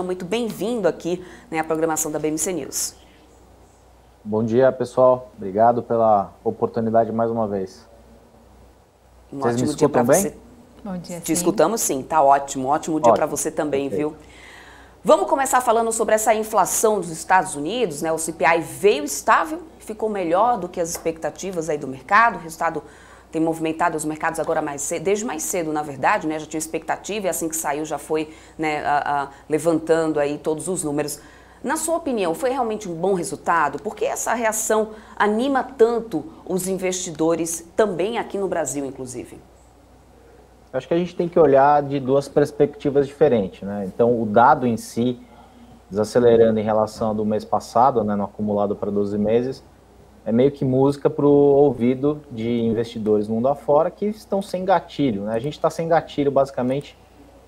Muito bem-vindo aqui, né, à programação da BMC News. Bom dia, pessoal. Obrigado pela oportunidade mais uma vez. Um Vocês me ótimo dia para escutam bem? você. Bom dia, Te sim. escutamos sim, tá ótimo. Ótimo dia para Ótimo. você também, Perfeito. viu? Vamos começar falando sobre essa inflação dos Estados Unidos, né? O CPI veio estável, ficou melhor do que as expectativas aí do mercado. O resultado tem movimentado os mercados agora mais cedo, desde mais cedo, na verdade, né? Já tinha expectativa e assim que saiu já foi, né, levantando aí todos os números. Na sua opinião, foi realmente um bom resultado? Por que essa reação anima tanto os investidores também aqui no Brasil, inclusive? Acho que a gente tem que olhar de duas perspectivas diferentes, né? Então, o dado em si, desacelerando em relação ao do mês passado, né, no acumulado para 12 meses, é meio que música para o ouvido de investidores mundo afora que estão sem gatilho, né? A gente está sem gatilho, basicamente,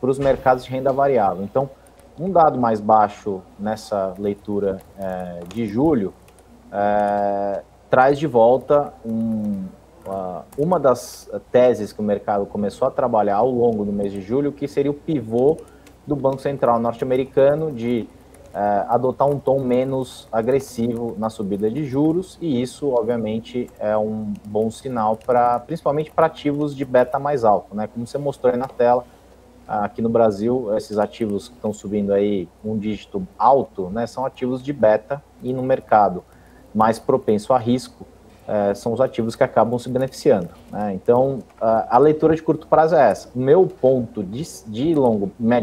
para os mercados de renda variável. Então, um dado mais baixo nessa leitura de julho traz de volta uma das teses que o mercado começou a trabalhar ao longo do mês de julho, que seria o pivô do Banco Central norte-americano de adotar um tom menos agressivo na subida de juros, e isso, obviamente, é um bom sinal, principalmente para ativos de beta mais alto, né? Como você mostrou aí na tela, aqui no Brasil, esses ativos que estão subindo aí um dígito alto, né, são ativos de beta, e no mercado mais propenso a risco, são os ativos que acabam se beneficiando, né? Então, a leitura de curto prazo é essa. O meu ponto de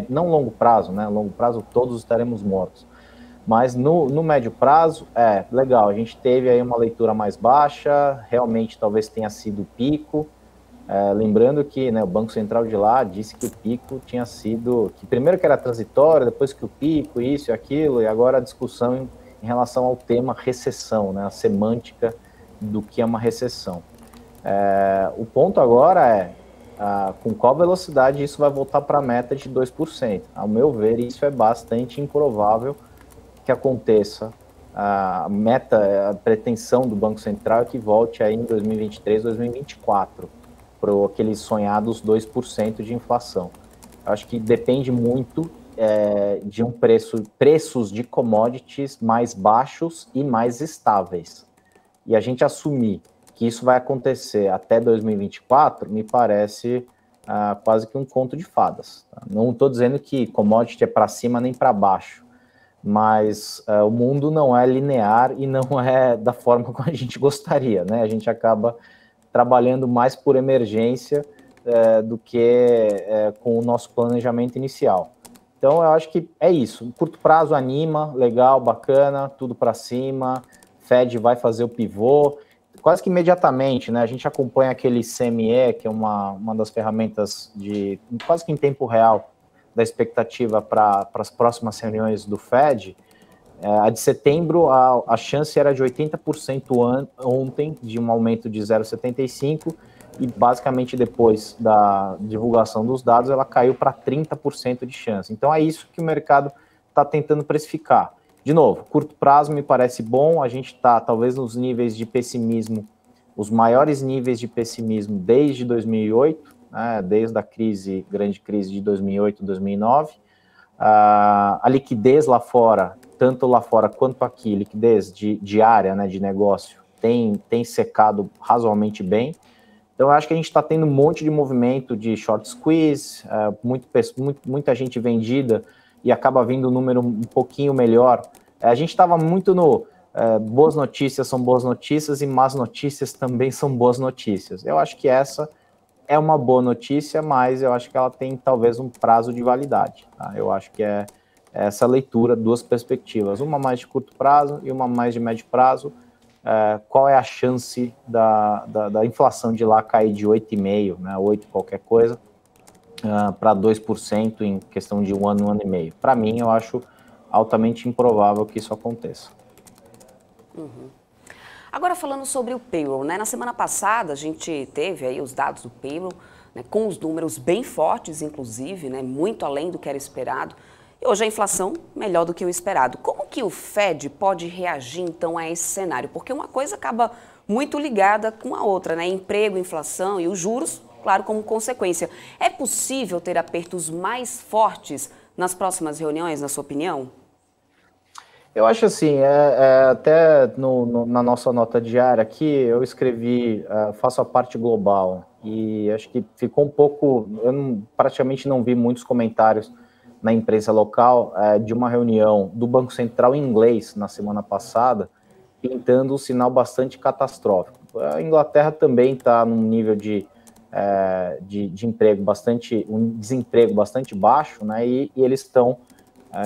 não longo prazo, né? Longo prazo todos estaremos mortos, mas no médio prazo, legal, a gente teve aí uma leitura mais baixa, realmente talvez tenha sido o pico, lembrando que, né, o Banco Central de lá disse que o pico tinha sido, que primeiro que era transitório, depois que o pico, isso e aquilo, e agora a discussão em relação ao tema recessão, né, a semântica do que é uma recessão. O ponto agora com qual velocidade isso vai voltar para a meta de 2%. Ao meu ver, isso é bastante improvável que aconteça. A meta, a pretensão do Banco Central é que volte aí em 2023, 2024, para aqueles sonhados 2% de inflação. Eu acho que depende muito de preços de commodities mais baixos e mais estáveis. E a gente assumir que isso vai acontecer até 2024, me parece quase que um conto de fadas. Tá? Não estou dizendo que commodity é para cima nem para baixo, mas o mundo não é linear e não é da forma como a gente gostaria, né? A gente acaba trabalhando mais por emergência do que com o nosso planejamento inicial. Então, eu acho que é isso. Curto prazo anima, legal, bacana, tudo para cima. Fed vai fazer o pivô, quase que imediatamente, né? A gente acompanha aquele CME, que é uma das ferramentas de quase que em tempo real da expectativa para as próximas reuniões do Fed. A de setembro, a chance era de 80% ontem, de um aumento de 0,75%, e basicamente depois da divulgação dos dados, ela caiu para 30% de chance. Então é isso que o mercado está tentando precificar. De novo, curto prazo me parece bom, a gente está talvez nos níveis de pessimismo, os maiores níveis de pessimismo desde 2008, né, desde a grande crise de 2008, 2009. A liquidez lá fora, tanto lá fora quanto aqui, liquidez diária, né, de negócio, tem secado razoavelmente bem. Então, eu acho que a gente está tendo um monte de movimento de short squeeze, muita gente vendida, e acaba vindo um número um pouquinho melhor. A gente estava muito no boas notícias são boas notícias e más notícias também são boas notícias. Eu acho que essa é uma boa notícia, mas eu acho que ela tem talvez um prazo de validade. Tá? Eu acho que é essa leitura, duas perspectivas, uma mais de curto prazo e uma mais de médio prazo. Qual é a chance da inflação de lá cair de 8,5%, né, 8 qualquer coisa, para 2% em questão de um ano e meio? Para mim, eu acho altamente improvável que isso aconteça. Uhum. Agora falando sobre o payroll, né? Na semana passada a gente teve aí os dados do payroll, né, com os números bem fortes, inclusive, né, muito além do que era esperado. E hoje a inflação melhor do que o esperado. Como que o Fed pode reagir então a esse cenário? Porque uma coisa acaba muito ligada com a outra, né? Emprego, inflação e os juros, claro, como consequência. É possível ter apertos mais fortes nas próximas reuniões, na sua opinião? Eu acho assim, até na nossa nota diária aqui, eu escrevi, faço a parte global, e acho que ficou um pouco, praticamente não vi muitos comentários na imprensa local de uma reunião do Banco Central em inglês na semana passada, pintando um sinal bastante catastrófico. A Inglaterra também está num nível de emprego um desemprego bastante baixo, né, e eles estão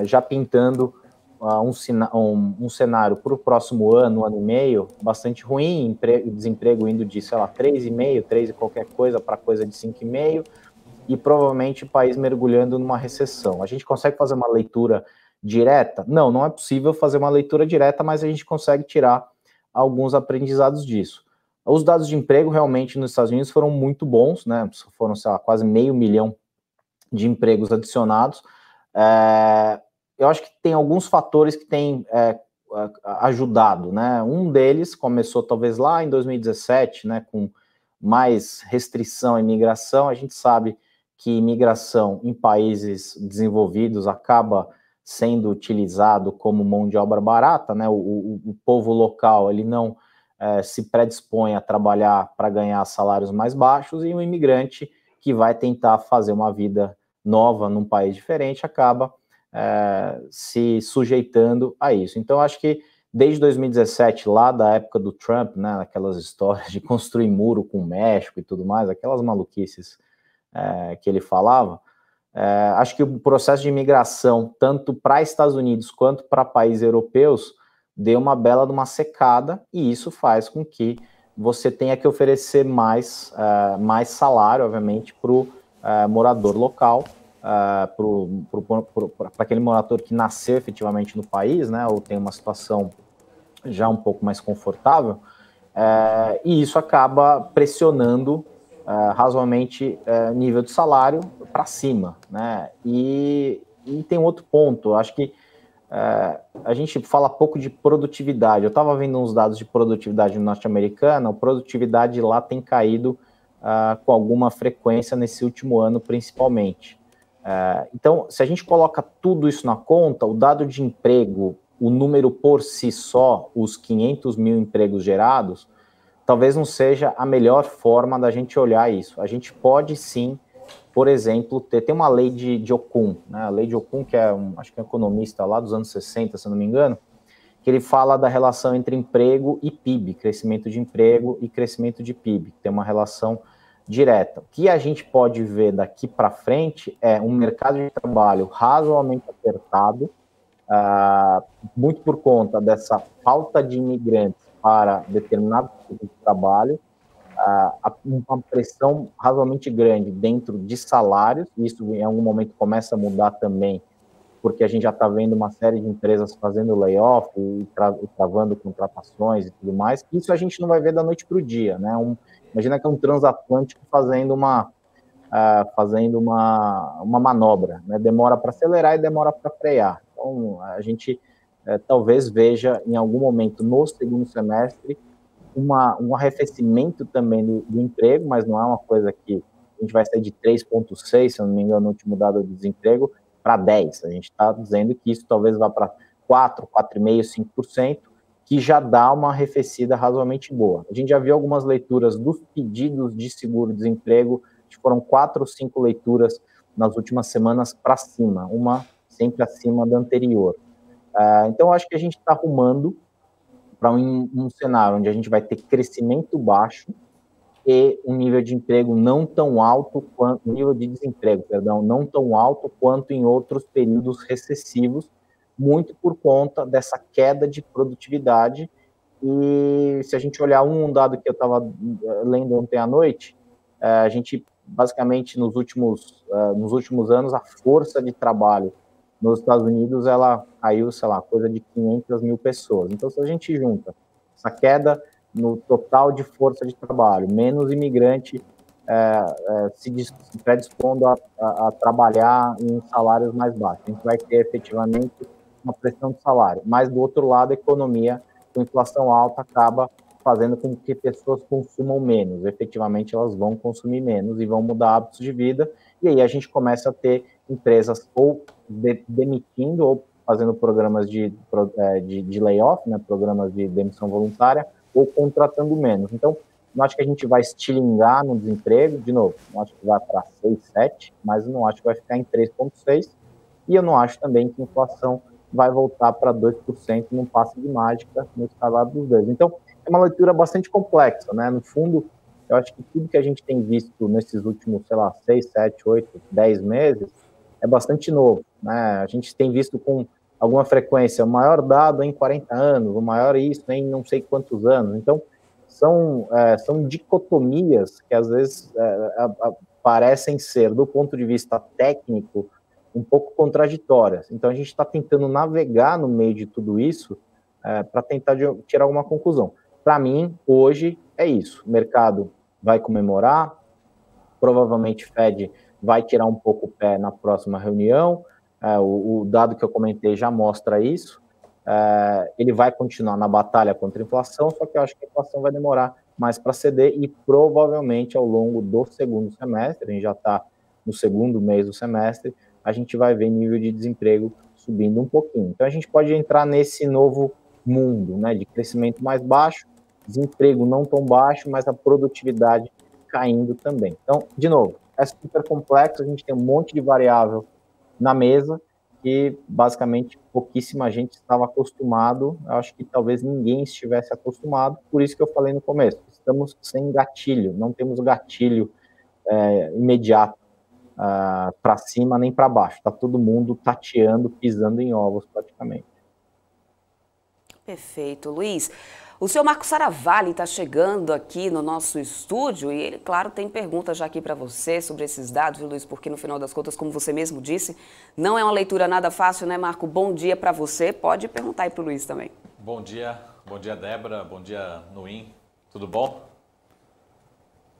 já pintando um cenário para o próximo ano e meio, bastante ruim, desemprego indo de, sei lá, 3,5, 3 e qualquer coisa para coisa de 5,5, e provavelmente o país mergulhando numa recessão. A gente consegue fazer uma leitura direta? Não, não é possível fazer uma leitura direta, mas a gente consegue tirar alguns aprendizados disso. Os dados de emprego realmente nos Estados Unidos foram muito bons, né? Foram, sei lá, quase 500 mil de empregos adicionados. Eu acho que tem alguns fatores que têm ajudado, né? Um deles começou talvez lá em 2017, né, com mais restrição à imigração. A gente sabe que imigração em países desenvolvidos acaba sendo utilizado como mão de obra barata, né? O povo local, ele não se predispõe a trabalhar para ganhar salários mais baixos, e um imigrante que vai tentar fazer uma vida nova num país diferente acaba se sujeitando a isso. Então, acho que desde 2017, lá da época do Trump, né, aquelas histórias de construir muro com o México e tudo mais, aquelas maluquices que ele falava, acho que o processo de imigração, tanto para Estados Unidos quanto para países europeus, deu uma bela de uma secada, e isso faz com que você tenha que oferecer mais salário, obviamente, para o morador local, para aquele morador que nasceu efetivamente no país, né, ou tem uma situação já um pouco mais confortável, e isso acaba pressionando razoavelmente nível de salário para cima, né? E tem outro ponto, acho que a gente fala pouco de produtividade. Eu estava vendo uns dados de produtividade norte-americana, a produtividade lá tem caído com alguma frequência nesse último ano, principalmente. Então, se a gente coloca tudo isso na conta, o dado de emprego, o número por si só, os 500 mil empregos gerados, talvez não seja a melhor forma da gente olhar isso. A gente pode sim, por exemplo, tem uma lei de Okun, né? A lei de Okun, que acho que é um economista lá dos anos 60, se não me engano, que ele fala da relação entre emprego e PIB, crescimento de emprego e crescimento de PIB, que tem uma relação direta. O que a gente pode ver daqui para frente é um mercado de trabalho razoavelmente apertado, muito por conta dessa falta de imigrantes para determinado tipo de trabalho, uma pressão razoavelmente grande dentro de salários. Isso em algum momento começa a mudar também, porque a gente já está vendo uma série de empresas fazendo layoff e travando contratações e tudo mais. Isso a gente não vai ver da noite para o dia, né? Imagina que é um transatlântico fazendo uma manobra, né? Demora para acelerar e demora para frear. Então, a gente talvez veja em algum momento no segundo semestre um arrefecimento também do emprego, mas não é uma coisa que a gente vai sair de 3,6, se eu não me engano, no último dado de desemprego, para 10. A gente está dizendo que isso talvez vá para 4, 4,5%, 5%, que já dá uma arrefecida razoavelmente boa. A gente já viu algumas leituras dos pedidos de seguro-desemprego, que foram 4 ou 5 leituras nas últimas semanas para cima, uma sempre acima da anterior. Então, acho que a gente está arrumando para um cenário onde a gente vai ter crescimento baixo e um nível de emprego não tão alto quanto, nível de desemprego, perdão, não tão alto quanto em outros períodos recessivos, muito por conta dessa queda de produtividade. E se a gente olhar um dado que eu estava lendo ontem à noite, a gente, basicamente, nos últimos anos, a força de trabalho nos Estados Unidos, ela caiu, sei lá, coisa de 500 mil pessoas. Então, se a gente junta essa queda no total de força de trabalho, menos imigrante se predispondo a trabalhar em salários mais baixos, a gente vai ter efetivamente uma pressão de salário. Mas, do outro lado, a economia, com inflação alta, acaba fazendo com que pessoas consumam menos. Efetivamente, elas vão consumir menos e vão mudar hábitos de vida, e aí a gente começa a ter empresas ou demitindo ou fazendo programas de layoff, né, programas de demissão voluntária, ou contratando menos. Então, não acho que a gente vai estilingar no desemprego, de novo, não acho que vai para 6, 7, mas não acho que vai ficar em 3,6, e eu não acho também que a inflação vai voltar para 2% num passe de mágica no escalar dos dois. Então, é uma leitura bastante complexa, né? No fundo, eu acho que tudo que a gente tem visto nesses últimos, 6, 7, 8, 10 meses é bastante novo, né? A gente tem visto com alguma frequência o maior dado em 40 anos, o maior isso em não sei quantos anos. Então, são dicotomias que às vezes parecem ser, do ponto de vista técnico, um pouco contraditórias. Então, a gente está tentando navegar no meio de tudo isso para tentar tirar alguma conclusão. Para mim, hoje, é isso. O mercado vai comemorar, provavelmente o Fed vai tirar um pouco o pé na próxima reunião, o dado que eu comentei já mostra isso, ele vai continuar na batalha contra a inflação, só que eu acho que a inflação vai demorar mais para ceder e provavelmente ao longo do segundo semestre, a gente já está no segundo mês do semestre, a gente vai ver nível de desemprego subindo um pouquinho. Então a gente pode entrar nesse novo mundo, né, de crescimento mais baixo, desemprego não tão baixo, mas a produtividade caindo também. Então, de novo, é super complexo, a gente tem um monte de variável na mesa que basicamente pouquíssima gente estava acostumado, eu acho que talvez ninguém estivesse acostumado, por isso que eu falei no começo, estamos sem gatilho, não temos gatilho imediato para cima nem para baixo, está todo mundo tateando, pisando em ovos praticamente. Perfeito, Luiz. O senhor Marco Saravalli está chegando aqui no nosso estúdio e ele, claro, tem perguntas já aqui para você sobre esses dados, viu, Luiz? Porque no final das contas, como você mesmo disse, não é uma leitura nada fácil, né, Marco? Bom dia para você. Pode perguntar aí para o Luiz também. Bom dia, Débora, bom dia, Nuin. Tudo bom?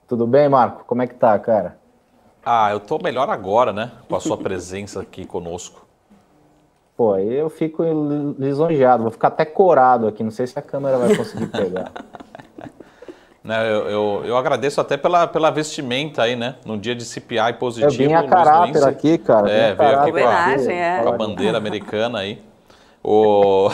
Tudo bem, Marco? Como é que tá, cara? Eu tô melhor agora, né? Com a sua presença aqui conosco. Pô, eu fico lisonjeado, vou ficar até corado aqui, não sei se a câmera vai conseguir pegar. Eu agradeço até pela vestimenta aí, né? No dia de CPI positivo. Eu vim a caráter aqui, cara. Veio aqui homenagem, com a bandeira americana aí. Ô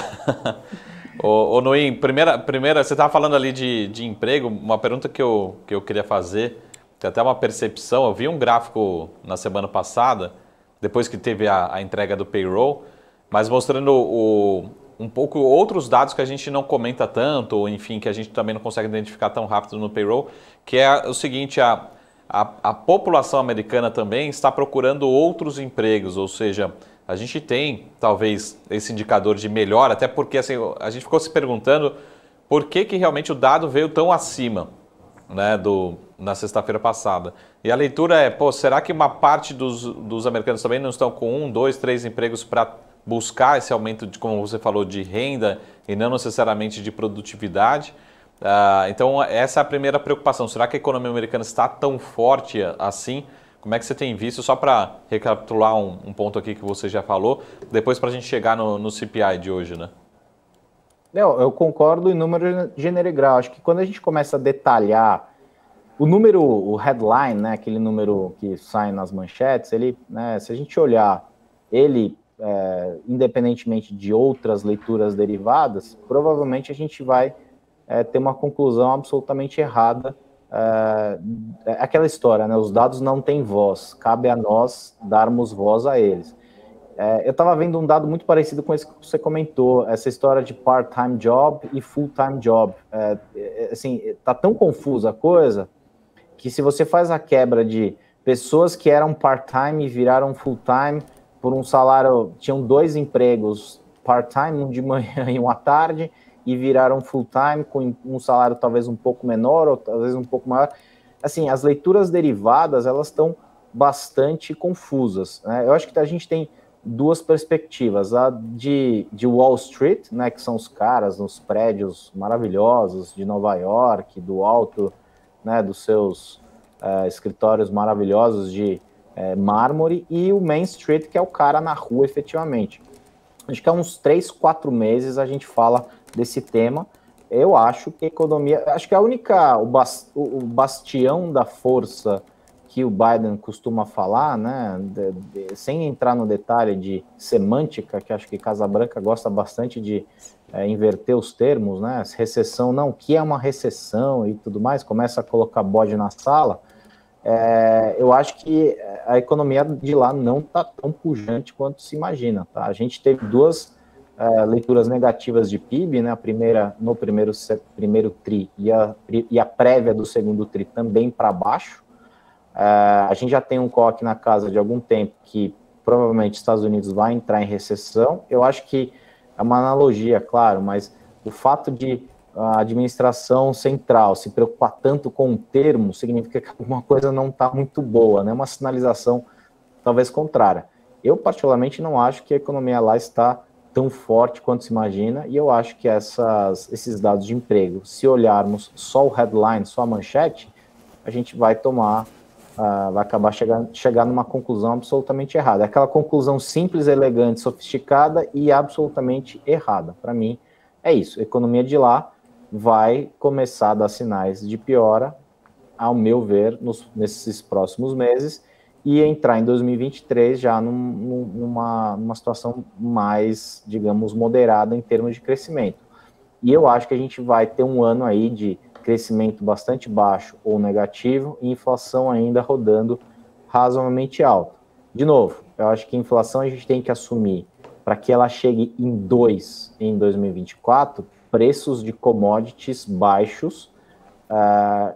Nuin, primeira, você estava falando ali de emprego, uma pergunta que eu queria fazer, tem até uma percepção, eu vi um gráfico na semana passada, depois que teve a entrega do payroll, mas mostrando um pouco outros dados que a gente não comenta tanto, ou enfim, que a gente também não consegue identificar tão rápido no payroll, que é o seguinte, a população americana também está procurando outros empregos, ou seja, a gente tem talvez esse indicador de melhora, até porque assim, a gente ficou se perguntando por que realmente o dado veio tão acima, né, na sexta-feira passada. E a leitura é, será que uma parte dos americanos também não estão com 1, 2, 3 empregos para buscar esse aumento, de, como você falou, de renda e não necessariamente de produtividade? Então, essa é a primeira preocupação. Será que a economia americana está tão forte assim? Como é que você tem visto? Só para recapitular um ponto aqui que você já falou, depois para a gente chegar no CPI de hoje, né? Eu concordo em número, gênero e grau. Acho que quando a gente começa a detalhar o número, o headline, né, aquele número que sai nas manchetes, ele, né, se a gente olhar ele independentemente de outras leituras derivadas, provavelmente a gente vai ter uma conclusão absolutamente errada. Aquela história, né, os dados não têm voz, cabe a nós darmos voz a eles. Eu estava vendo um dado muito parecido com esse que você comentou, essa história de part-time job e full-time job. Assim, tá tão confusa a coisa que se você faz a quebra de pessoas que eram part-time e viraram full-time por um salário, tinham 2 empregos part-time, um de manhã e um à tarde, e viraram full-time com um salário talvez um pouco menor ou talvez um pouco maior. Assim, as leituras derivadas, elas estão bastante confusas, né? Eu acho que a gente tem 2 perspectivas, a de Wall Street, né, que são os caras nos prédios maravilhosos de Nova York, do alto, né, dos seus escritórios maravilhosos de mármore, e o Main Street, que é o cara na rua efetivamente. Acho que há uns 3, 4 meses a gente fala desse tema. Eu acho que a economia, acho que o bastião da força que o Biden costuma falar, né, sem entrar no detalhe de semântica, que acho que Casa Branca gosta bastante de inverter os termos, né, recessão, não, o que é uma recessão e tudo mais, começa a colocar bode na sala, eu acho que a economia de lá não está tão pujante quanto se imagina, tá? A gente teve duas leituras negativas de PIB, né? A primeira no primeiro TRI e a prévia do segundo TRI também para baixo. A gente já tem um COC na casa de algum tempo que provavelmente os Estados Unidos vai entrar em recessão. Eu acho que é uma analogia, claro, mas o fato de a administração central se preocupar tanto com o termo significa que alguma coisa não está muito boa, né? Uma sinalização talvez contrária. Eu, particularmente, não acho que a economia lá está tão forte quanto se imagina, e eu acho que esses dados de emprego, se olharmos só o headline, só a manchete, a gente vai acabar chegar numa conclusão absolutamente errada. É aquela conclusão simples, elegante, sofisticada e absolutamente errada. Para mim, é isso. A economia de lá vai começar a dar sinais de piora, ao meu ver, nesses próximos meses, e entrar em 2023 já numa situação mais, digamos, moderada em termos de crescimento. E eu acho que a gente vai ter um ano aí de crescimento bastante baixo ou negativo e inflação ainda rodando razoavelmente alta. De novo, eu acho que a inflação a gente tem que assumir para que ela chegue em 2 em 2024, preços de commodities baixos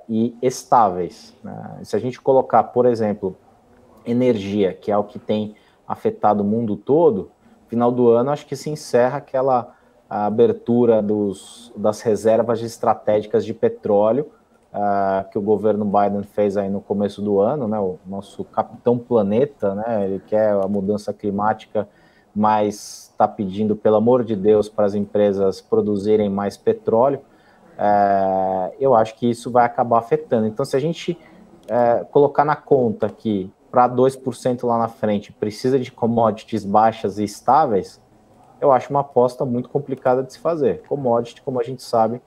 e estáveis. Se a gente colocar, por exemplo, energia, que é o que tem afetado o mundo todo, final do ano acho que se encerra aquela abertura das reservas estratégicas de petróleo que o governo Biden fez aí no começo do ano, né, o nosso capitão planeta, né, ele quer a mudança climática, mas está pedindo, pelo amor de Deus, para as empresas produzirem mais petróleo. Eu acho que isso vai acabar afetando. Então, se a gente colocar na conta que para 2% lá na frente precisa de commodities baixas e estáveis, eu acho uma aposta muito complicada de se fazer. Commodity, como a gente sabe,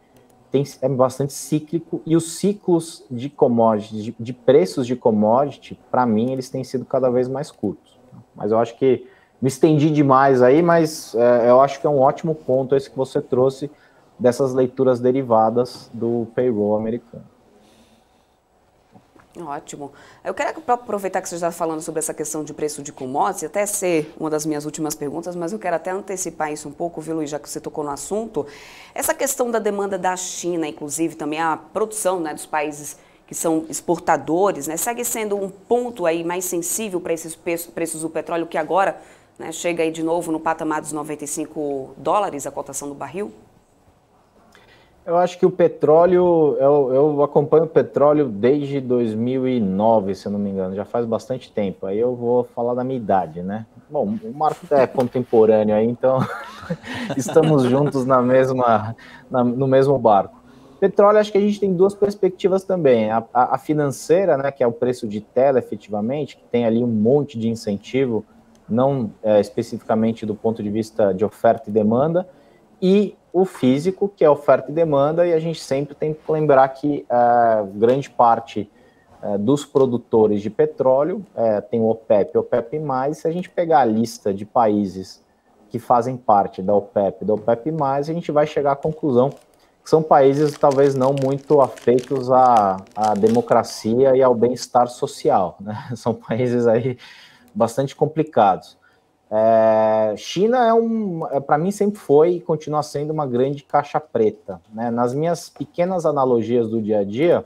é bastante cíclico, e os ciclos de commodity, de preços de commodity, para mim, eles têm sido cada vez mais curtos. Mas eu acho que me estendi demais aí, mas eu acho que é um ótimo ponto esse que você trouxe dessas leituras derivadas do payroll americano. Ótimo. Eu quero aproveitar que você está falando sobre essa questão de preço de commodities, até ser uma das minhas últimas perguntas, mas eu quero até antecipar isso um pouco, viu, Luiz, já que você tocou no assunto. Essa questão da demanda da China, inclusive também a produção, né, dos países que são exportadores, né, segue sendo um ponto aí mais sensível para esses preços do petróleo, que agora, né, chega aí de novo no patamar dos $95 a cotação do barril? Eu acho que o petróleo, eu acompanho o petróleo desde 2009, se eu não me engano, já faz bastante tempo. Aí eu vou falar da minha idade, né? Bom, o Marco é contemporâneo aí, então estamos juntos no mesmo barco. Petróleo, acho que a gente tem duas perspectivas também. A financeira, né, que é o preço de tela, efetivamente, que tem ali um monte de incentivo, não especificamente do ponto de vista de oferta e demanda, e o físico, que é oferta e demanda, e a gente sempre tem que lembrar que grande parte dos produtores de petróleo tem o OPEP e o OPEP+, se a gente pegar a lista de países que fazem parte da OPEP e da OPEP+, a gente vai chegar à conclusão que são países talvez não muito afeitos à democracia e ao bem-estar social, né? São países aí bastante complicados. China para mim sempre foi e continua sendo uma grande caixa preta, né? Nas minhas pequenas analogias do dia a dia,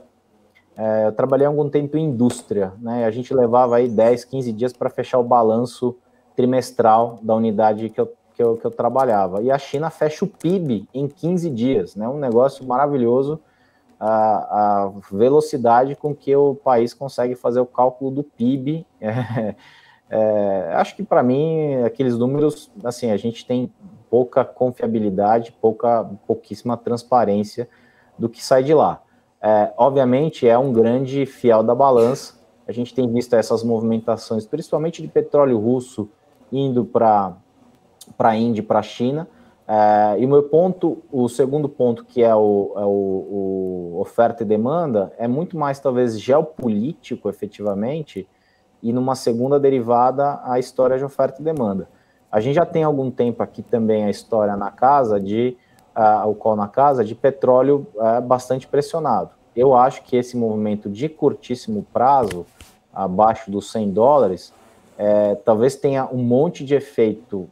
eu trabalhei há algum tempo em indústria, né? A gente levava aí 10, 15 dias para fechar o balanço trimestral da unidade que eu trabalhava. E a China fecha o PIB em 15 dias, né? Um negócio maravilhoso, a velocidade com que o país consegue fazer o cálculo do PIB. Acho que para mim aqueles números, assim, a gente tem pouca confiabilidade, pouquíssima transparência do que sai de lá. Obviamente é um grande fiel da balança. A gente tem visto essas movimentações, principalmente de petróleo russo indo para a Índia e para a China, E o meu ponto, o segundo ponto, que é o oferta e demanda, é muito mais talvez geopolítico, efetivamente, e numa segunda derivada a história de oferta e demanda. A gente já tem algum tempo aqui também a história na casa o call na casa de petróleo bastante pressionado. Eu acho que esse movimento de curtíssimo prazo, abaixo dos $100, talvez tenha um monte de efeito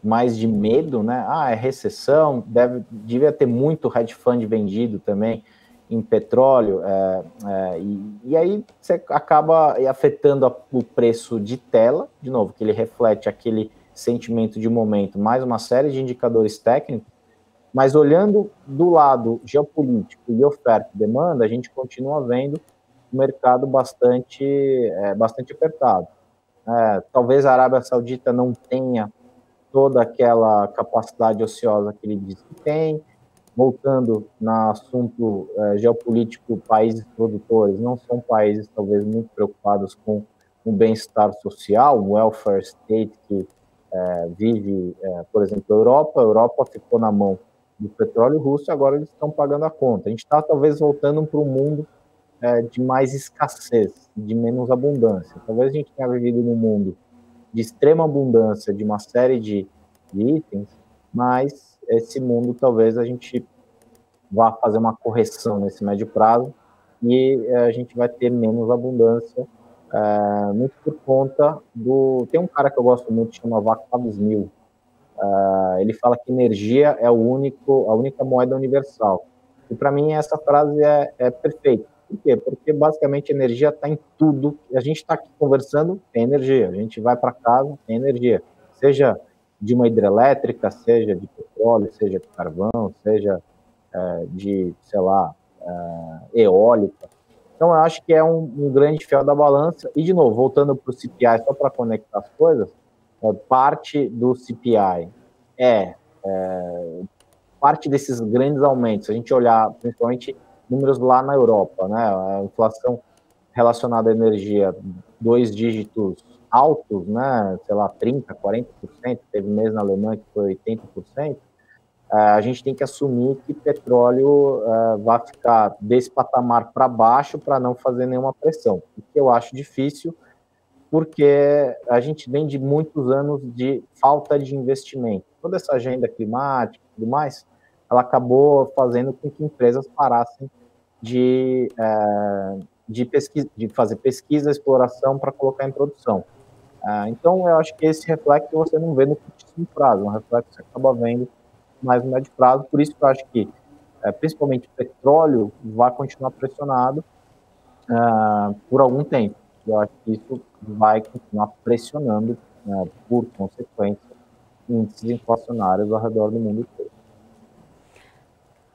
mais de medo, né? É recessão, devia ter muito hedge fund vendido também em petróleo, e aí você acaba afetando o preço de tela, de novo, que ele reflete aquele sentimento de momento, mais uma série de indicadores técnicos, mas olhando do lado geopolítico e oferta e demanda, a gente continua vendo o mercado bastante apertado. Talvez a Arábia Saudita não tenha toda aquela capacidade ociosa que ele diz que tem. Voltando no assunto geopolítico, países produtores não são países talvez muito preocupados com o bem-estar social, o welfare state que vive, por exemplo, a Europa ficou na mão do petróleo russo e agora eles estão pagando a conta. A gente está talvez voltando para um mundo de mais escassez, de menos abundância. Talvez a gente tenha vivido num mundo de extrema abundância de uma série de itens, mas esse mundo talvez a gente vá fazer uma correção nesse médio prazo e a gente vai ter menos abundância, muito por conta tem um cara que eu gosto muito, chama Václav Smil. Ele fala que energia é a única moeda universal. E para mim essa frase é perfeita. Por quê? Porque basicamente energia está em tudo. A gente está aqui conversando, tem energia. A gente vai para casa, tem energia. Seja de uma hidrelétrica, seja de petróleo, seja de carvão, seja de, sei lá, eólica. Então, eu acho que é um grande fiel da balança. E, de novo, voltando para o CPI, só para conectar as coisas, parte do CPI parte desses grandes aumentos. Se a gente olhar, principalmente, números lá na Europa, né? A inflação relacionada à energia, 2 dígitos altos, né? Sei lá, 30%, 40%, teve mês na Alemanha que foi 80%, a gente tem que assumir que petróleo vai ficar desse patamar para baixo para não fazer nenhuma pressão, o que eu acho difícil, porque a gente vem de muitos anos de falta de investimento. Toda essa agenda climática e tudo mais, ela acabou fazendo com que empresas parassem de fazer pesquisa, exploração para colocar em produção. Então, eu acho que esse reflexo você não vê no curtíssimo prazo, um reflexo que você acaba vendo mais no médio prazo, por isso que eu acho que, principalmente, o petróleo vai continuar pressionado por algum tempo. Eu acho que isso vai continuar pressionando, por consequência, índices inflacionários ao redor do mundo todo.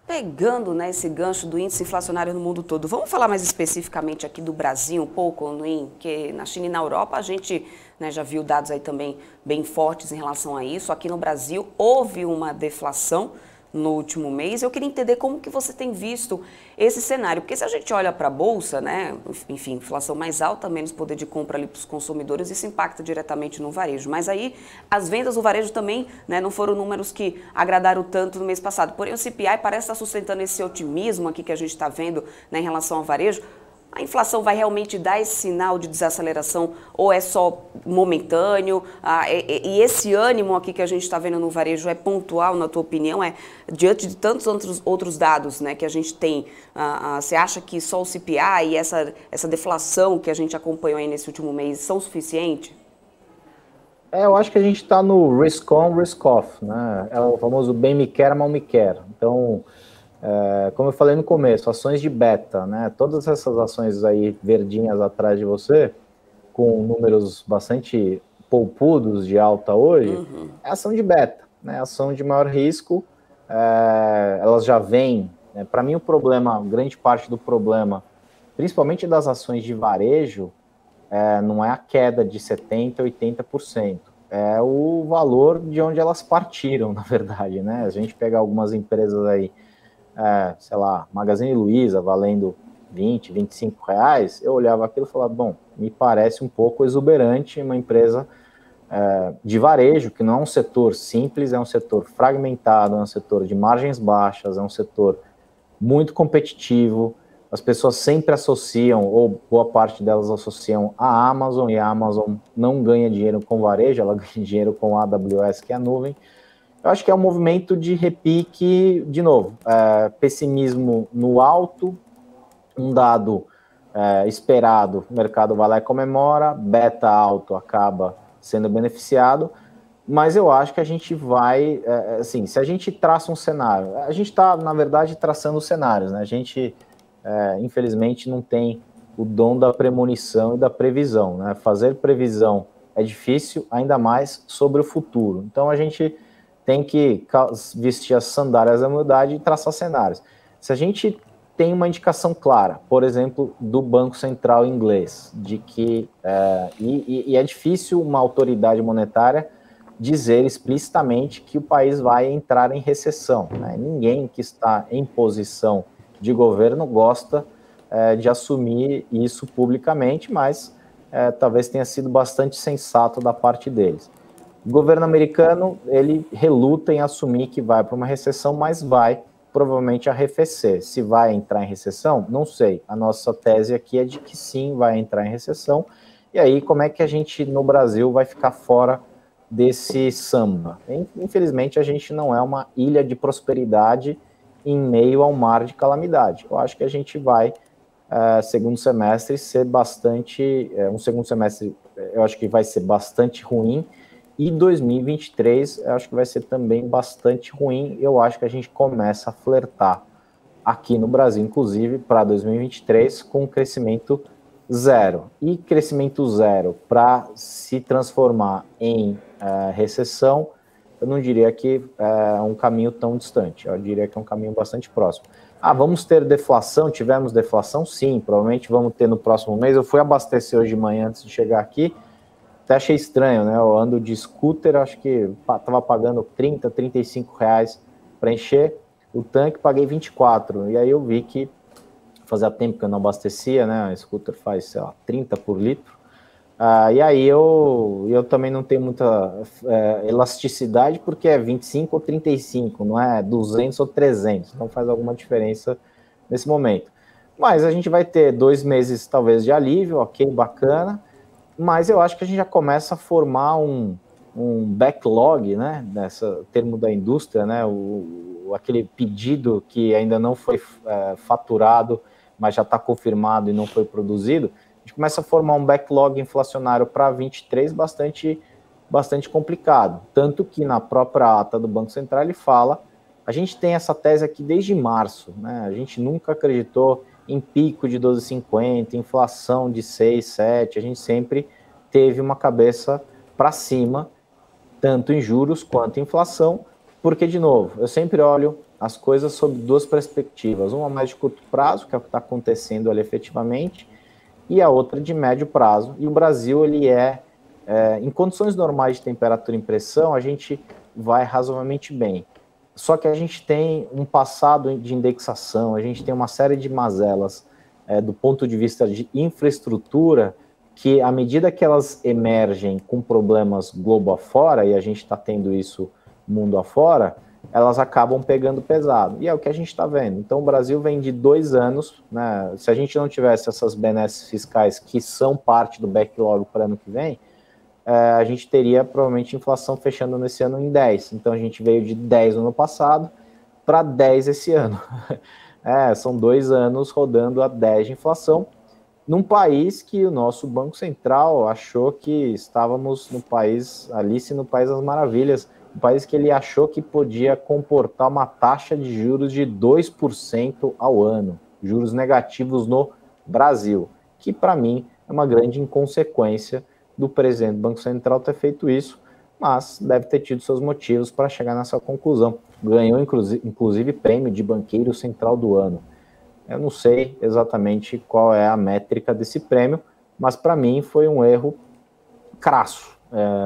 Pegando, né, esse gancho do índice inflacionário no mundo todo, vamos falar mais especificamente aqui do Brasil um pouco, Nuin, que na China e na Europa a gente, né, já viu dados aí também bem fortes em relação a isso. Aqui no Brasil houve uma deflação no último mês. Eu queria entender como que você tem visto esse cenário, porque se a gente olha para a Bolsa, né, enfim, inflação mais alta, menos poder de compra ali para os consumidores, isso impacta diretamente no varejo. Mas aí as vendas do varejo também, né, não foram números que agradaram tanto no mês passado. Porém, o CPI parece estar sustentando esse otimismo aqui que a gente está vendo, né, em relação ao varejo. A inflação vai realmente dar esse sinal de desaceleração ou é só momentâneo? E esse ânimo aqui que a gente está vendo no varejo é pontual, na tua opinião? Diante de tantos outros dados, né, que a gente tem, você acha que só o CPI e essa deflação que a gente acompanhou aí nesse último mês são suficientes? Eu acho que a gente está no risk on, risk off, né? É o famoso bem me quer, mal me quer. Então, como eu falei no começo, ações de beta, né? Todas essas ações aí verdinhas atrás de você, com números bastante polpudos de alta hoje, é ação de beta, né? Ação de maior risco, elas já vêm, né? Para mim o problema, grande parte do problema, principalmente das ações de varejo, não é a queda de 70%, 80%, é o valor de onde elas partiram, na verdade, né? A gente pega algumas empresas aí, sei lá, Magazine Luiza valendo 20, 25 reais, eu olhava aquilo e falava, bom, me parece um pouco exuberante uma empresa de varejo, que não é um setor simples, é um setor fragmentado, é um setor de margens baixas, é um setor muito competitivo. As pessoas sempre associam, ou boa parte delas associam a Amazon, e a Amazon não ganha dinheiro com varejo, ela ganha dinheiro com a AWS, que é a nuvem. Eu acho que é um movimento de repique, de novo, pessimismo no alto, um dado esperado, o mercado vai lá e comemora, beta alto acaba sendo beneficiado, mas eu acho que a gente vai, assim, se a gente traça um cenário, a gente está, na verdade, traçando cenários, né? A gente, infelizmente, não tem o dom da premonição e da previsão, né? Fazer previsão é difícil, ainda mais sobre o futuro. Então, a gente tem que vestir as sandálias da humildade e traçar cenários. Se a gente tem uma indicação clara, por exemplo, do Banco Central inglês, de que, e é difícil uma autoridade monetária dizer explicitamente que o país vai entrar em recessão, né? Ninguém que está em posição de governo gosta de assumir isso publicamente, mas talvez tenha sido bastante sensato da parte deles. O governo americano, ele reluta em assumir que vai para uma recessão, mas vai provavelmente arrefecer. Se vai entrar em recessão, não sei. A nossa tese aqui é de que sim, vai entrar em recessão. E aí, como é que a gente, no Brasil, vai ficar fora desse samba? Infelizmente, a gente não é uma ilha de prosperidade em meio ao mar de calamidade. Eu acho que a gente vai, segundo semestre, ser bastante... um segundo semestre, eu acho que vai ser bastante ruim. E 2023, eu acho que vai ser também bastante ruim. Eu acho que a gente começa a flertar aqui no Brasil, inclusive, para 2023, com crescimento zero. E crescimento zero para se transformar em recessão, eu não diria que é um caminho tão distante. Eu diria que é um caminho bastante próximo. Vamos ter deflação? Tivemos deflação? Sim, provavelmente vamos ter no próximo mês. Eu fui abastecer hoje de manhã antes de chegar aqui. Até achei estranho, né? Eu ando de scooter, acho que estava pagando 30, 35 reais para encher o tanque, paguei 24. E aí eu vi que fazia tempo que eu não abastecia, né? A scooter faz, sei lá, 30 por litro. E aí eu também não tenho muita elasticidade, porque é 25 ou 35, não é 200 ou 300. Então faz alguma diferença nesse momento. Mas a gente vai ter 2 meses, talvez, de alívio, ok, bacana. Mas eu acho que a gente já começa a formar um backlog, né, nessa termo da indústria, né, aquele pedido que ainda não foi faturado, mas já está confirmado e não foi produzido. A gente começa a formar um backlog inflacionário para 23 bastante complicado. Tanto que na própria ata do Banco Central ele fala, a gente tem essa tese aqui desde março, né, a gente nunca acreditou em pico de 12,50, inflação de 6, 7, a gente sempre teve uma cabeça para cima, tanto em juros quanto em inflação, porque, de novo, eu sempre olho as coisas sob 2 perspectivas, uma mais de curto prazo, que é o que está acontecendo ali efetivamente, e a outra de médio prazo, e o Brasil, ele em condições normais de temperatura e pressão, a gente vai razoavelmente bem. Só que a gente tem um passado de indexação, a gente tem uma série de mazelas do ponto de vista de infraestrutura, que à medida que elas emergem com problemas globo afora, e a gente está tendo isso mundo afora, elas acabam pegando pesado. E é o que a gente está vendo. Então o Brasil vem de 2 anos, né? Se a gente não tivesse essas benesses fiscais que são parte do backlog para o ano que vem, a gente teria provavelmente inflação fechando nesse ano em 10. Então a gente veio de 10 no ano passado para 10 esse ano. São 2 anos rodando a 10 de inflação, num país que o nosso Banco Central achou que estávamos no país, Alice no País das Maravilhas, um país que ele achou que podia comportar uma taxa de juros de 2% ao ano, juros negativos no Brasil, que para mim é uma grande inconsequência do presidente do Banco Central ter feito isso, mas deve ter tido seus motivos para chegar nessa conclusão. Ganhou, inclusive, prêmio de banqueiro central do ano. Eu não sei exatamente qual é a métrica desse prêmio, mas para mim foi um erro crasso.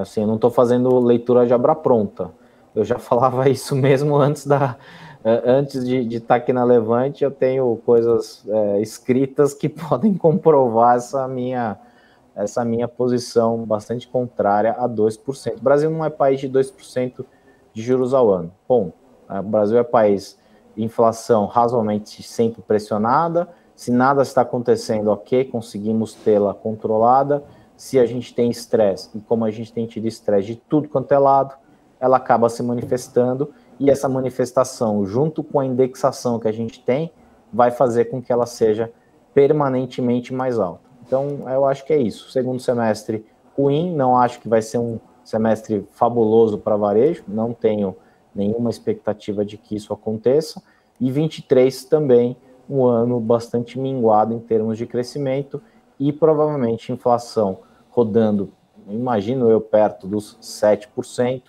Assim, eu não estou fazendo leitura de obra pronta. Eu já falava isso mesmo antes de estar aqui na Levante. Eu tenho coisas escritas que podem comprovar essa minha essa minha posição bastante contrária a 2%. O Brasil não é país de 2% de juros ao ano. Bom, o Brasil é país de inflação razoavelmente sempre pressionada. Se nada está acontecendo, ok, conseguimos tê-la controlada. Se a gente tem estresse, e como a gente tem tido estresse de tudo quanto é lado, ela acaba se manifestando, e essa manifestação, junto com a indexação que a gente tem, vai fazer com que ela seja permanentemente mais alta. Então, eu acho que é isso. Segundo semestre ruim, não acho que vai ser um semestre fabuloso para varejo, não tenho nenhuma expectativa de que isso aconteça, e 23 também um ano bastante minguado em termos de crescimento, e provavelmente inflação rodando, imagino eu, perto dos 7%,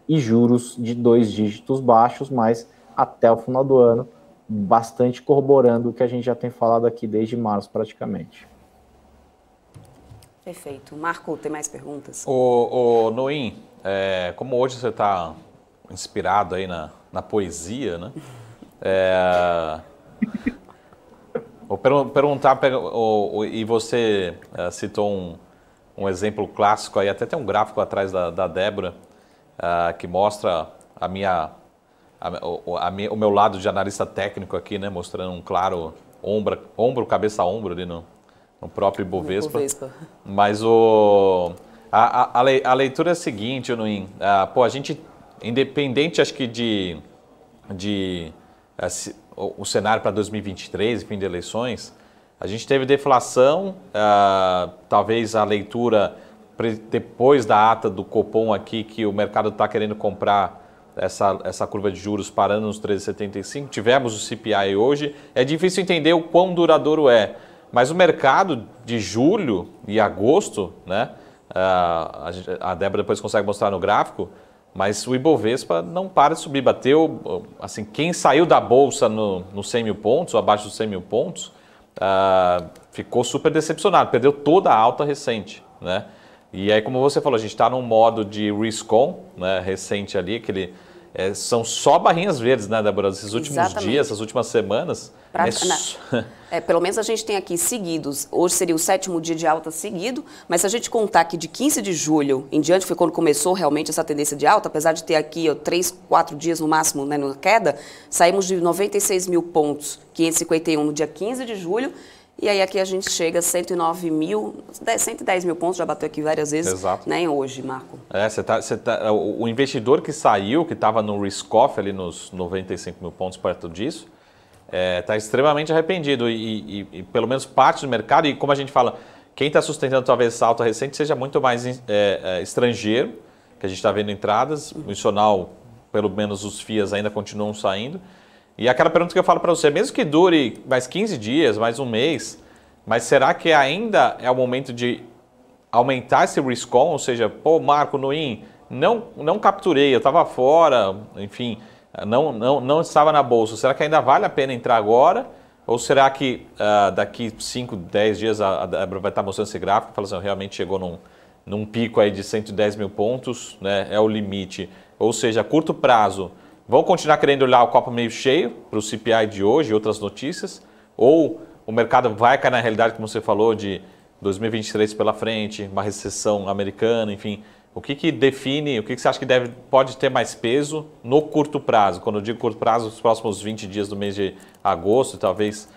e juros de 2 dígitos baixos, mas até o final do ano, bastante corroborando o que a gente já tem falado aqui desde março praticamente. Perfeito. Marco, tem mais perguntas? Noim, como hoje você está inspirado aí na poesia, né? Vou perguntar, e você citou um exemplo clássico aí, até tem um gráfico atrás da Débora, que mostra o meu lado de analista técnico aqui, né, mostrando um claro ombro, cabeça a ombro ali no próprio Ibovespa. Mas a leitura é a seguinte, Noim, a gente, independente, acho que o cenário para 2023, fim de eleições, a gente teve deflação, talvez a leitura depois da ata do Copom aqui, que o mercado está querendo comprar essa curva de juros parando nos 13,75, tivemos o CPI hoje, é difícil entender o quão duradouro é, mas o mercado de julho e agosto, né, a Débora depois consegue mostrar no gráfico, mas o Ibovespa não para de subir, bateu, assim, quem saiu da bolsa nos 100 mil pontos, ou abaixo dos 100 mil pontos, ficou super decepcionado, perdeu toda a alta recente, né? E aí, como você falou, a gente está num modo de risk-on, né, recente ali, são só barrinhas verdes, né, Débora? Esses últimos dias, essas últimas semanas... Pelo menos a gente tem aqui seguidos, hoje seria o 7º dia de alta seguido, mas se a gente contar que de 15 de julho em diante foi quando começou realmente essa tendência de alta, apesar de ter aqui 3, 4 dias no máximo, né, na queda, saímos de 96 mil pontos, 551 no dia 15 de julho, e aí aqui a gente chega a 110 mil pontos, já bateu aqui várias vezes. Exato. Né, hoje, Marco. O investidor que saiu, que estava no risk-off ali nos 95 mil pontos perto disso, está extremamente arrependido e pelo menos parte do mercado, e como a gente fala, quem está sustentando talvez essa alta recente seja muito mais estrangeiro, que a gente está vendo entradas, o institucional, pelo menos os FIAs ainda continuam saindo. E aquela pergunta que eu falo para você, mesmo que dure mais 15 dias, mais um mês, mas será que ainda é o momento de aumentar esse risk-on? Ou seja, pô, Marco, Noim, não capturei, eu estava fora, enfim, não estava na bolsa. Será que ainda vale a pena entrar agora? Ou será que daqui 5, 10 dias a Débora vai estar mostrando esse gráfico e fala assim, realmente chegou num pico aí de 110 mil pontos, né, é o limite. Ou seja, a curto prazo, vão continuar querendo olhar o copo meio cheio para o CPI de hoje e outras notícias? Ou o mercado vai cair na realidade, como você falou, de 2023 pela frente, uma recessão americana, enfim. O que define, o que você acha que pode ter mais peso no curto prazo? Quando eu digo curto prazo, os próximos 20 dias do mês de agosto e talvez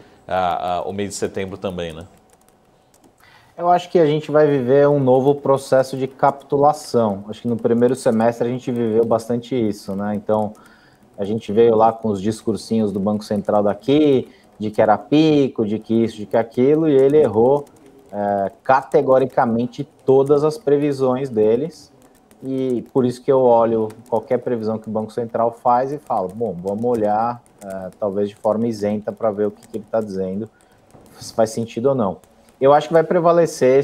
o mês de setembro também, né? Eu acho que a gente vai viver um novo processo de capitulação. Acho que no primeiro semestre a gente viveu bastante isso, né? Então, a gente veio lá com os discursinhos do Banco Central daqui, de que era pico, de que isso, de que aquilo, e ele errou categoricamente todas as previsões deles, e por isso que eu olho qualquer previsão que o Banco Central faz e falo, bom, vamos olhar talvez de forma isenta para ver o que ele está dizendo, se faz sentido ou não. Eu acho que vai prevalecer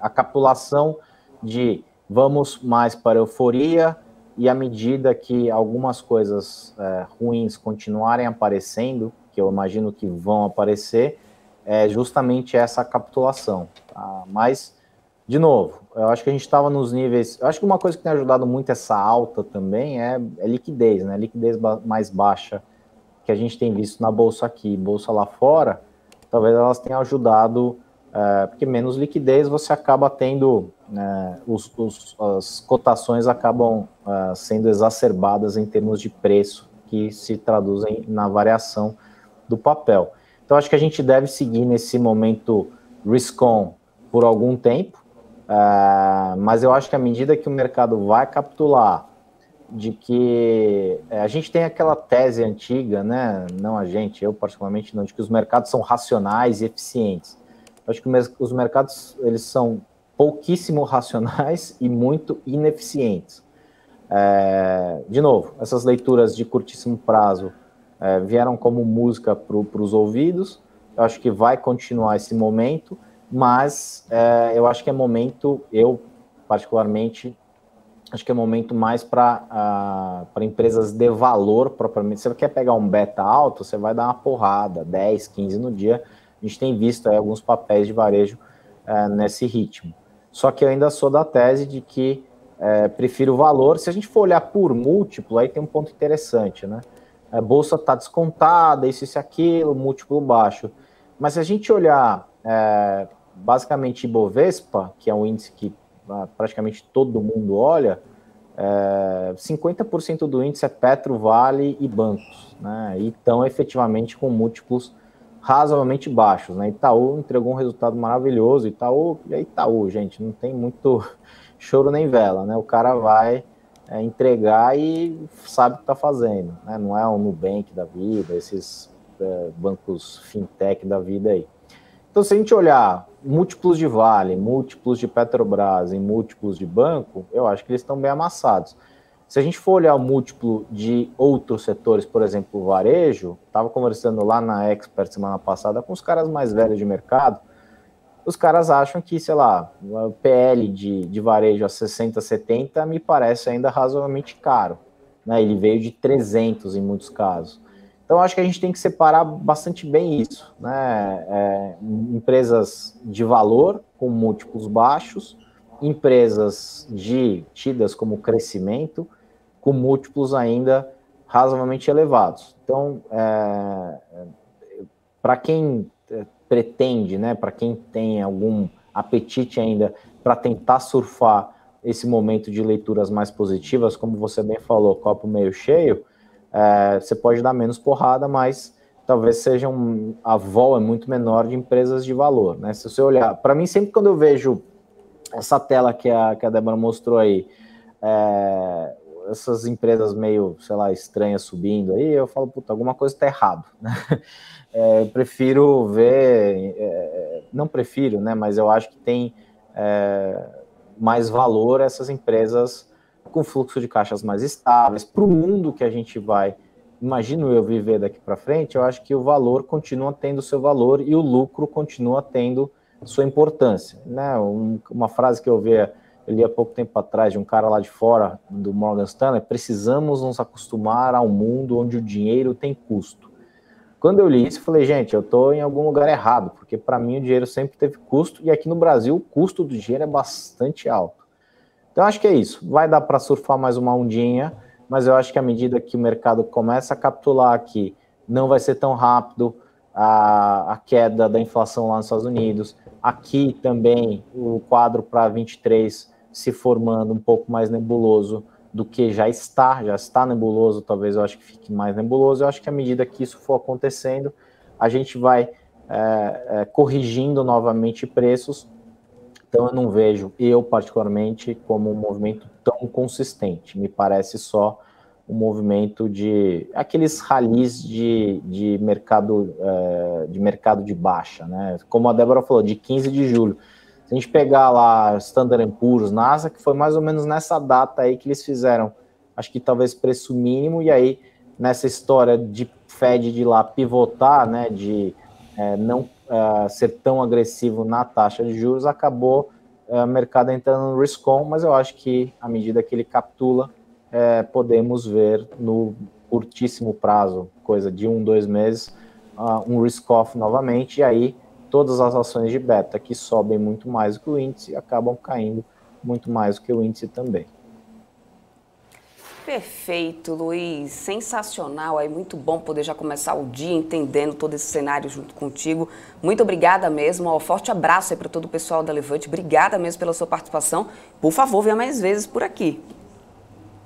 a capitulação de vamos mais para euforia, e à medida que algumas coisas ruins continuarem aparecendo, que eu imagino que vão aparecer, é justamente essa capitulação. Tá? Mas, de novo, eu acho que a gente estava nos níveis... Eu acho que uma coisa que tem ajudado muito essa alta também é liquidez, né? Liquidez mais baixa que a gente tem visto na bolsa aqui, bolsa lá fora, talvez elas tenham ajudado porque menos liquidez você acaba tendo, as cotações acabam sendo exacerbadas em termos de preço, que se traduzem na variação do papel. Então, acho que a gente deve seguir nesse momento risk-on por algum tempo, mas eu acho que à medida que o mercado vai capitular, de que a gente tem aquela tese antiga, né? Não a gente, eu particularmente não, de que os mercados são racionais e eficientes. Eu acho que os mercados, eles são pouquíssimo racionais e muito ineficientes. De novo, essas leituras de curtíssimo prazo vieram como música para os ouvidos. Eu acho que vai continuar esse momento, mas eu acho que é momento, eu particularmente, acho que é momento mais para empresas de valor propriamente. Se você quer pegar um beta alto, você vai dar uma porrada, 10, 15 no dia. A gente tem visto aí alguns papéis de varejo nesse ritmo. Só que eu ainda sou da tese de que prefiro o valor. Se a gente for olhar por múltiplo, aí tem um ponto interessante, né? A bolsa está descontada, isso e aquilo, múltiplo baixo. Mas se a gente olhar basicamente Ibovespa, que é um índice que praticamente todo mundo olha, 50% do índice é Petro, Vale e bancos, né? E estão efetivamente com múltiplos razoavelmente baixos, né? Itaú entregou um resultado maravilhoso. Itaú, gente, não tem muito choro nem vela, né? O cara vai entregar e sabe o que está fazendo, né? Não é o Nubank da vida, esses bancos fintech da vida aí. Então, se a gente olhar múltiplos de Vale, múltiplos de Petrobras e múltiplos de banco, eu acho que eles estão bem amassados. Se a gente for olhar o múltiplo de outros setores, por exemplo, o varejo, estava conversando lá na Expert semana passada com os caras mais velhos de mercado, os caras acham que, sei lá, o PL de varejo a 60, 70 me parece ainda razoavelmente caro, né? Ele veio de 300 em muitos casos. Então, acho que a gente tem que separar bastante bem isso, né? Empresas de valor com múltiplos baixos, empresas tidas como crescimento, com múltiplos ainda razoavelmente elevados. Então, para quem pretende, né, para quem tem algum apetite ainda para tentar surfar esse momento de leituras mais positivas, como você bem falou, copo meio cheio, você pode dar menos porrada, mas talvez seja a vol é muito menor de empresas de valor, né? Se você olhar, para mim, sempre quando eu vejo essa tela que a Débora mostrou aí, essas empresas meio, sei lá, estranhas subindo aí, eu falo, puta, alguma coisa está errado, né? Eu prefiro ver, não prefiro, né? Mas eu acho que tem mais valor essas empresas com fluxo de caixas mais estáveis, para o mundo que a gente vai, imagino eu, viver daqui para frente. Eu acho que o valor continua tendo seu valor e o lucro continua tendo sua importância, né? Uma frase que eu li há pouco tempo atrás de um cara lá de fora, do Morgan Stanley: precisamos nos acostumar a um mundo onde o dinheiro tem custo. Quando eu li isso, eu falei, gente, eu estou em algum lugar errado, porque para mim o dinheiro sempre teve custo, e aqui no Brasil o custo do dinheiro é bastante alto. Então, acho que é isso. Vai dar para surfar mais uma ondinha, mas eu acho que à medida que o mercado começa a capitular aqui, não vai ser tão rápido a queda da inflação lá nos Estados Unidos. Aqui também o quadro para 23 se formando um pouco mais nebuloso do que já está nebuloso, talvez eu acho que fique mais nebuloso. Eu acho que à medida que isso for acontecendo, a gente vai corrigindo novamente preços. Então, eu não vejo, eu particularmente, como um movimento tão consistente. Me parece só um movimento de aqueles ralis de mercado de baixa, né? Como a Débora falou, de 15 de julho. Se a gente pegar lá Standard & Poor's, Nasdaq, foi mais ou menos nessa data aí que eles fizeram, acho que talvez preço mínimo, e aí nessa história de Fed de lá pivotar, né, de não ser tão agressivo na taxa de juros, acabou o mercado entrando no risk-on, mas eu acho que à medida que ele capitula, podemos ver no curtíssimo prazo, coisa de 1-2 meses, um risk-off novamente, e aí todas as ações de beta que sobem muito mais do que o índice acabam caindo muito mais do que o índice também. Perfeito, Luiz. Sensacional. Aí, muito bom poder já começar o dia entendendo todo esse cenário junto contigo. Muito obrigada mesmo. Ó, forte abraço aí para todo o pessoal da Levante. Obrigada mesmo pela sua participação. Por favor, venha mais vezes por aqui.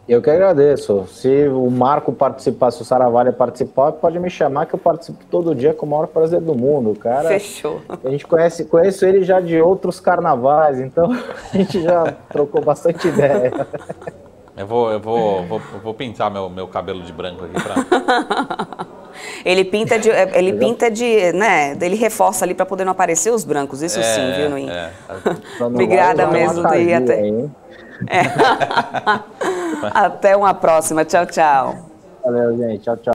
Eu que agradeço. Se o Marco participar, se o Saravalha participar, pode me chamar que eu participo todo dia com o maior prazer do mundo, cara. Fechou. A gente conheço ele já de outros carnavais, então a gente já trocou bastante ideia. Eu vou pintar meu cabelo de branco aqui pra... Ele pinta de, né? Ele reforça ali para poder não aparecer os brancos. Isso sim, viu, Nuin? Obrigada mesmo, Nuin. Até uma próxima. Tchau, tchau. Valeu, gente. Tchau, tchau.